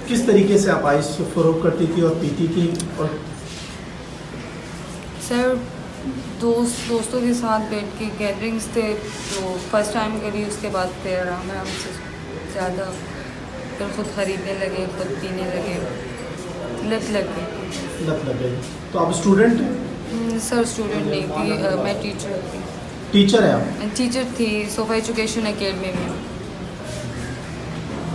किस तरीके से आप आइस फ़रोख्त करती थी और पीती थी? और सर दोस्तों के साथ बैठ के गैदरिंग्स थे तो फर्स्ट टाइम करी, उसके बाद फिर आराम से ज़्यादा फिर खुद ख़रीदने लगे, खुद पीने लगे, लत लग गई। लत लग गई। तो आप स्टूडेंट हैं? सर स्टूडेंट नहीं थी, मैं टीचर थी। टीचर हैं आप? टीचर थी सोफा एजुकेशन एकेडमी में।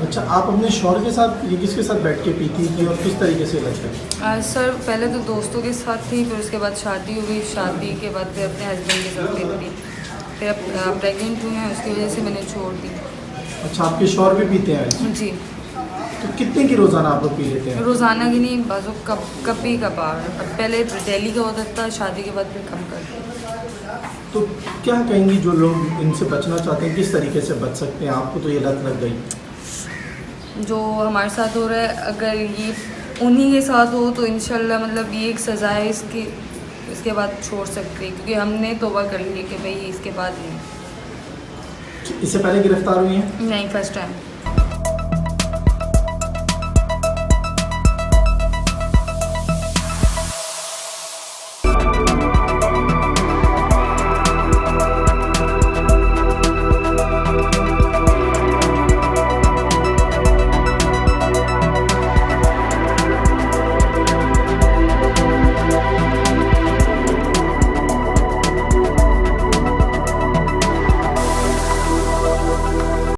अच्छा, आप अपने शौहर के साथ ये किसके साथ बैठ के पीती थी और किस तरीके से लत लगी? सर पहले तो दोस्तों के साथ थी, फिर उसके बाद शादी हो गई, शादी के बाद फिर अपने हस्बैंड के साथ पीती थी, फिर अब प्रेगनेंट हुई हैं, उसकी वजह से मैंने छोड़ दी। अच्छा, आपके शौहर भी पीते हैं? जी। तो कितने की रोज़ाना आप लोग पी लेते हैं? रोज़ाना की नहीं, बाज़ो कभी कभार। पहले डेली का होता था, शादी के बाद फिर कम कर दिया। तो क्या कहेंगी जो लोग इनसे बचना चाहते हैं, किस तरीके से बच सकते हैं? आपको तो ये लत लग गई। जो हमारे साथ हो रहा है, अगर ये उन्हीं के साथ हो तो इंशाल्लाह मतलब ये एक सज़ा है इसके बाद छोड़ सकते हैं, क्योंकि हमने तौबा कर ली कि भाई इसके बाद नहीं। इससे पहले गिरफ्तार हुई हैं? नहीं, फर्स्ट टाइम।